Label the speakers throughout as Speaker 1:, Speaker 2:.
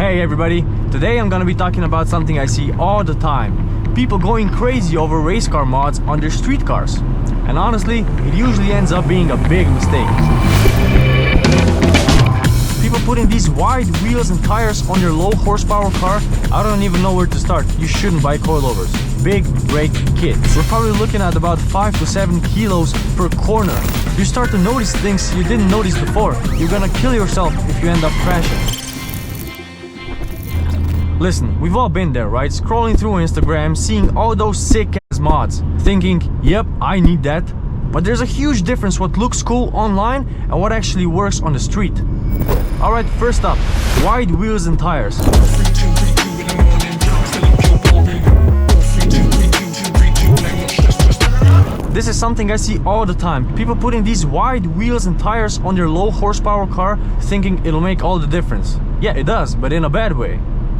Speaker 1: Hey everybody, today I'm gonna be talking about something I see all the time. People going crazy over race car mods on their street cars. And honestly, it usually ends up being a big mistake. People putting these wide wheels and tires on their low horsepower car, I don't even know where to start. You shouldn't buy coilovers. Big brake kits. We're probably looking at about 5 to 7 kilos per corner. You start to notice things you didn't notice before. You're gonna kill yourself if you end up crashing. Listen, we've all been there, right? Scrolling through Instagram, seeing all those sick ass mods, thinking, yep, I need that. But there's a huge difference what looks cool online and what actually works on the street. Alright, first up, wide wheels and tires. This is something I see all the time. People putting these wide wheels and tires on their low horsepower car, thinking it'll make all the difference. Yeah, it does, but in a bad way.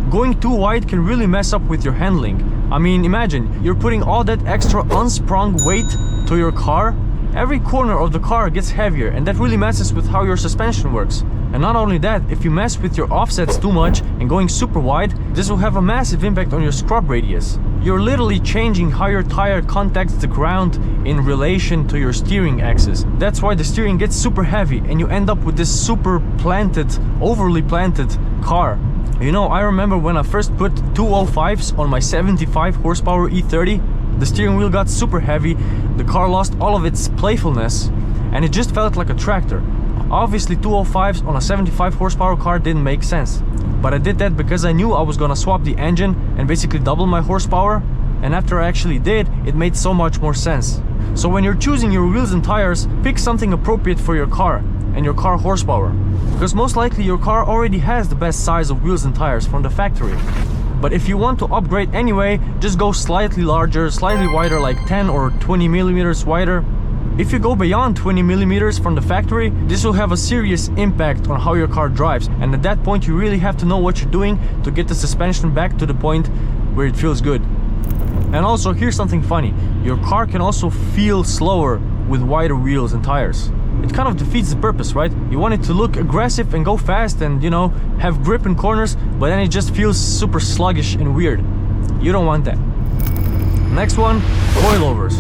Speaker 1: Going too wide can really mess up with your handling. I mean, imagine, you're putting all that extra unsprung weight to your car. Every corner of the car gets heavier, and that really messes with how your suspension works. And not only that, if you mess with your offsets too much and going super wide, this will have a massive impact on your scrub radius. You're literally changing how your tire contacts the ground in relation to your steering axis. That's why the steering gets super heavy and you end up with this super planted, overly planted car. You know, I remember when I first put 205s on my 75 horsepower E30, the steering wheel got super heavy, the car lost all of its playfulness, and it just felt like a tractor. Obviously 205s on a 75 horsepower car didn't make sense, but I did that because I knew I was gonna swap the engine and basically double my horsepower, and after I actually did, it made so much more sense. So when you're choosing your wheels and tires, pick something appropriate for your car and your car horsepower, because most likely your car already has the best size of wheels and tires from the factory. But if you want to upgrade anyway, just go slightly larger, slightly wider, like 10 or 20 millimeters wider. If you go beyond 20 millimeters from the factory, this will have a serious impact on how your car drives, and at that point you really have to know what you're doing to get the suspension back to the point where it feels good. And also, here's something funny, your car can also feel slower with wider wheels and tires. It kind of defeats the purpose, right? You want it to look aggressive and go fast and, you know, have grip in corners, but then it just feels super sluggish and weird. You don't want that. Next one, coilovers.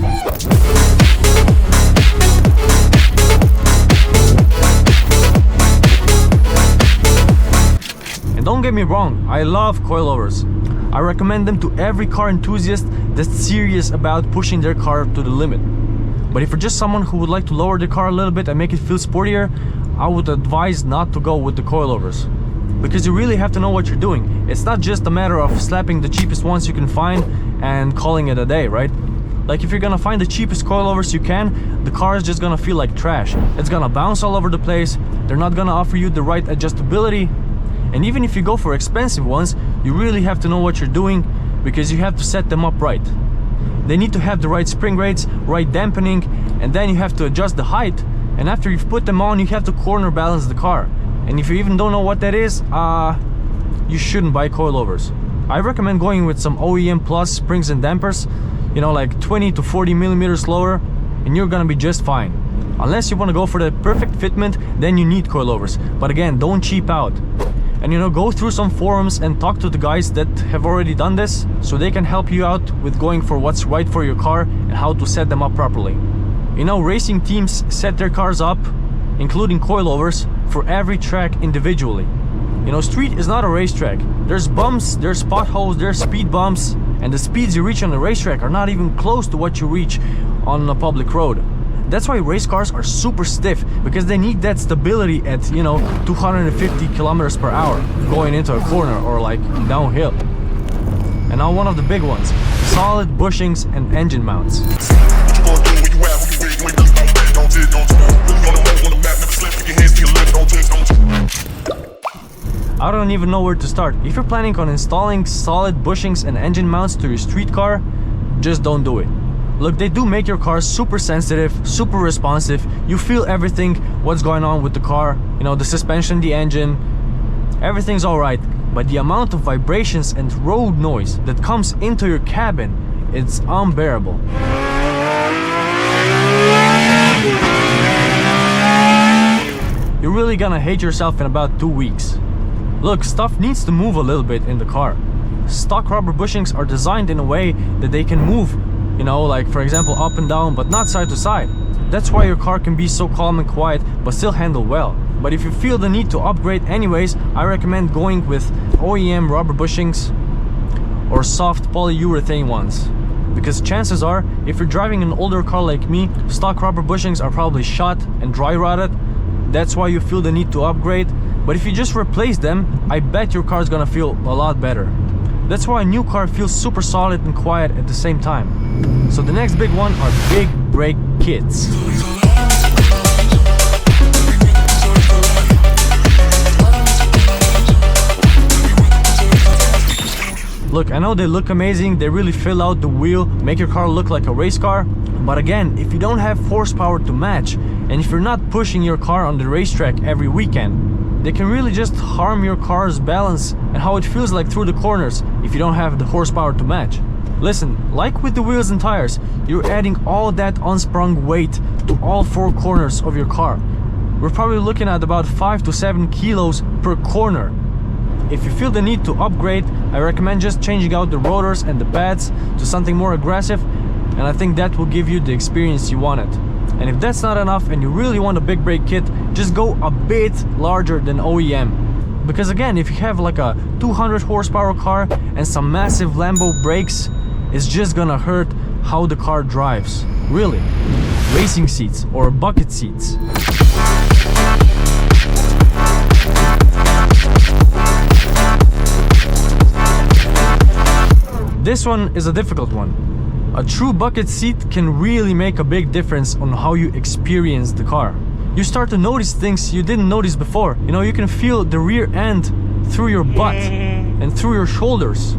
Speaker 1: And don't get me wrong, I love coilovers. I recommend them to every car enthusiast that's serious about pushing their car to the limit. But if you're just someone who would like to lower the car a little bit and make it feel sportier, I would advise not to go with the coilovers. Because you really have to know what you're doing. It's not just a matter of slapping the cheapest ones you can find and calling it a day, right? Like if you're gonna find the cheapest coilovers you can, the car is just gonna feel like trash. It's gonna bounce all over the place, they're not gonna offer you the right adjustability. And even if you go for expensive ones, you really have to know what you're doing because you have to set them up right. They need to have the right spring rates, right dampening, and then you have to adjust the height. And after you've put them on, you have to corner balance the car. And if you even don't know what that is, you shouldn't buy coilovers. I recommend going with some OEM Plus springs and dampers, you know, like 20 to 40 millimeters lower, and you're gonna be just fine. Unless you want to go for the perfect fitment, then you need coilovers. But again, don't cheap out. And you know, go through some forums and talk to the guys that have already done this, so they can help you out with going for what's right for your car and how to set them up properly. You know, racing teams set their cars up, including coilovers, for every track individually. You know, street is not a racetrack. There's bumps, there's potholes, there's speed bumps, and the speeds you reach on the racetrack are not even close to what you reach on a public road. That's why race cars are super stiff, because they need that stability at, you know, 250 kilometers per hour going into a corner or like downhill. And now one of the big ones, solid bushings and engine mounts. I don't even know where to start. If you're planning on installing solid bushings and engine mounts to your street car, just don't do it. Look, they do make your car super sensitive, super responsive. You feel everything, what's going on with the car, you know, the suspension, the engine, everything's alright. But the amount of vibrations and road noise that comes into your cabin, it's unbearable. You're really gonna hate yourself in about 2 weeks. Look, stuff needs to move a little bit in the car. Stock rubber bushings are designed in a way that they can move, you know, like for example up and down, but not side to side. That's why your car can be so calm and quiet, but still handle well. But if you feel the need to upgrade anyways, I recommend going with OEM rubber bushings or soft polyurethane ones. Because chances are, if you're driving an older car like me, stock rubber bushings are probably shot and dry rotted. That's why you feel the need to upgrade. But if you just replace them, I bet your car is gonna feel a lot better. That's why a new car feels super solid and quiet at the same time. So the next big one are big brake kits. Look, I know they look amazing, they really fill out the wheel, make your car look like a race car. But again, if you don't have horsepower to match, and if you're not pushing your car on the racetrack every weekend, they can really just harm your car's balance and how it feels like through the corners if you don't have the horsepower to match. Listen, like with the wheels and tires, you're adding all that unsprung weight to all four corners of your car. We're probably looking at about 5 to 7 kilos per corner. If you feel the need to upgrade, I recommend just changing out the rotors and the pads to something more aggressive, and I think that will give you the experience you wanted. And if that's not enough and you really want a big brake kit, just go a bit larger than OEM. Because again, if you have like a 200 horsepower car and some massive Lambo brakes, it's just gonna hurt how the car drives. Really. Racing seats or bucket seats. This one is a difficult one. A true bucket seat can really make a big difference on how you experience the car. You start to notice things you didn't notice before. You know, you can feel the rear end through your butt and through your shoulders,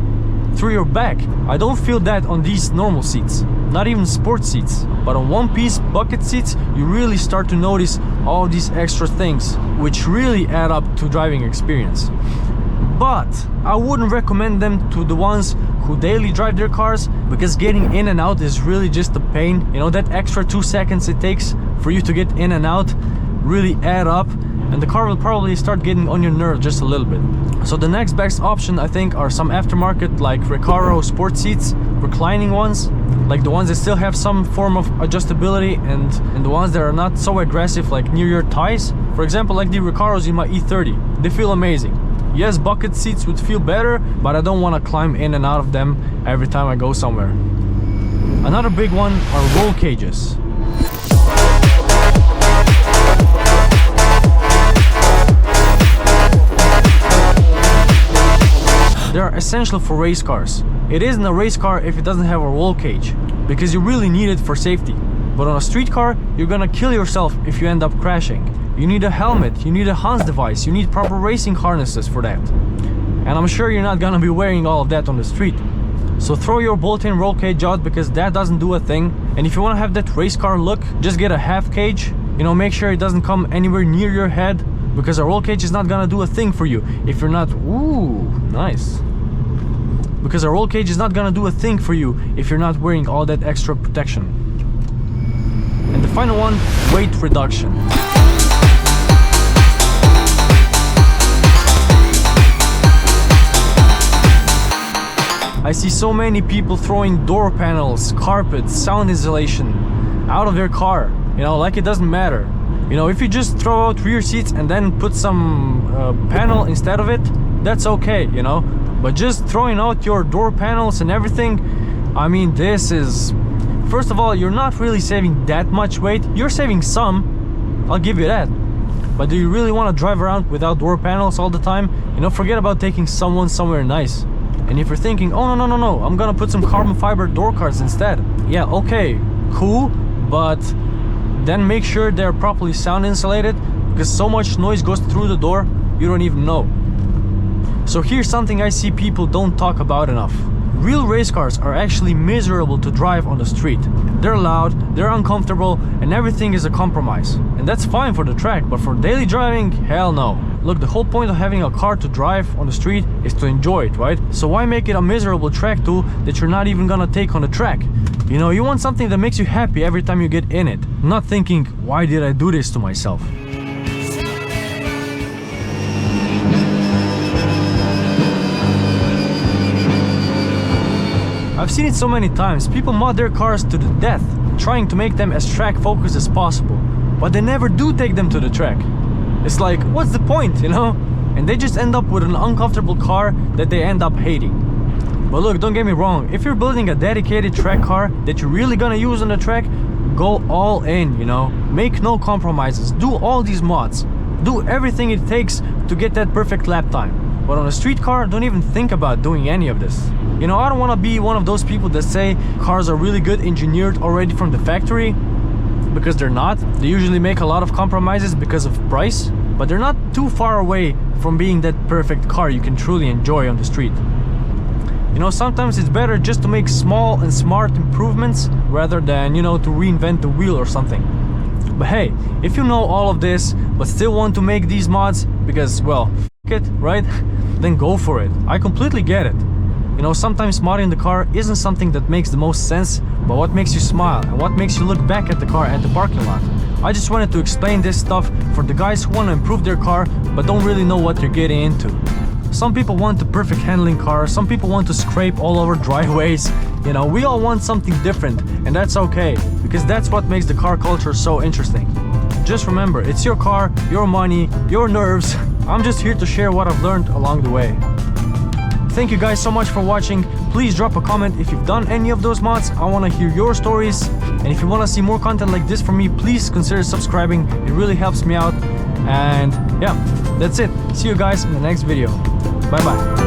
Speaker 1: through your back. I don't feel that on these normal seats, not even sports seats. But on one-piece bucket seats, you really start to notice all these extra things, which really add up to driving experience. But I wouldn't recommend them to the ones who daily drive their cars, because getting in and out is really just a pain. You know, that extra 2 seconds it takes for you to get in and out really add up, and the car will probably start getting on your nerves just a little bit. So the next best option I think are some aftermarket like Recaro sport seats, reclining ones, like the ones that still have some form of adjustability, and the ones that are not so aggressive, like near your thighs. For example, like the Recaros in my E30, they feel amazing. Yes, bucket seats would feel better, but I don't want to climb in and out of them every time I go somewhere. Another big one are roll cages. They are essential for race cars. It isn't a race car if it doesn't have a roll cage, because you really need it for safety. But on a street car, you're gonna kill yourself if you end up crashing. You need a helmet, you need a Hans device, you need proper racing harnesses for that. And I'm sure you're not gonna be wearing all of that on the street. So throw your bolt-in roll cage out, because that doesn't do a thing. And if you wanna have that race car look, just get a half cage. You know, make sure it doesn't come anywhere near your head, because a roll cage is not gonna do a thing for you if you're not... Ooh, nice. Because a roll cage is not gonna do a thing for you if you're not wearing all that extra protection. And the final one, weight reduction. I see so many people throwing door panels, carpets, sound insulation out of their car, you know, like it doesn't matter. You know, if you just throw out rear seats and then put some panel instead of it, that's okay, you know. But just throwing out your door panels and everything, I mean, this is... First of all, you're not really saving that much weight. You're saving some, I'll give you that. But do you really want to drive around without door panels all the time? You know, forget about taking someone somewhere nice. And if you're thinking, oh no, I'm gonna put some carbon fiber door cards instead. Yeah, okay, cool, but then make sure they're properly sound insulated, because so much noise goes through the door, you don't even know. So here's something I see people don't talk about enough. Real race cars are actually miserable to drive on the street. They're loud, they're uncomfortable, and everything is a compromise. And that's fine for the track, but for daily driving, hell no. Look, the whole point of having a car to drive on the street is to enjoy it, right? So why make it a miserable track tool that you're not even gonna take on the track? You know, you want something that makes you happy every time you get in it, not thinking, why did I do this to myself? I've seen it so many times. People mod their cars to the death, trying to make them as track focused as possible, but they never do take them to the track. It's like, what's the point, you know? And they just end up with an uncomfortable car that they end up hating. But look, don't get me wrong, if you're building a dedicated track car that you're really gonna use on the track, go all in, you know? Make no compromises, do all these mods, do everything it takes to get that perfect lap time. But on a street car, don't even think about doing any of this. You know, I don't want to be one of those people that say cars are really good engineered already from the factory, because they're not. They usually make a lot of compromises because of price, but they're not too far away from being that perfect car you can truly enjoy on the street. You know, sometimes it's better just to make small and smart improvements rather than, you know, to reinvent the wheel or something. But hey, if you know all of this but still want to make these mods because, well, f it, right? Then go for it. I completely get it. You know, sometimes modding the car isn't something that makes the most sense, but what makes you smile and what makes you look back at the car at the parking lot. I just wanted to explain this stuff for the guys who want to improve their car but don't really know what they're getting into. Some people want the perfect handling car, some people want to scrape all over driveways. You know, we all want something different, and that's okay, because that's what makes the car culture so interesting. Just remember, it's your car, your money, your nerves. I'm just here to share what I've learned along the way. Thank you guys so much for watching. Please drop a comment if you've done any of those mods. I want to hear your stories. And if you want to see more content like this from me, please consider subscribing. It really helps me out. And yeah, that's it. See you guys in the next video. Bye bye.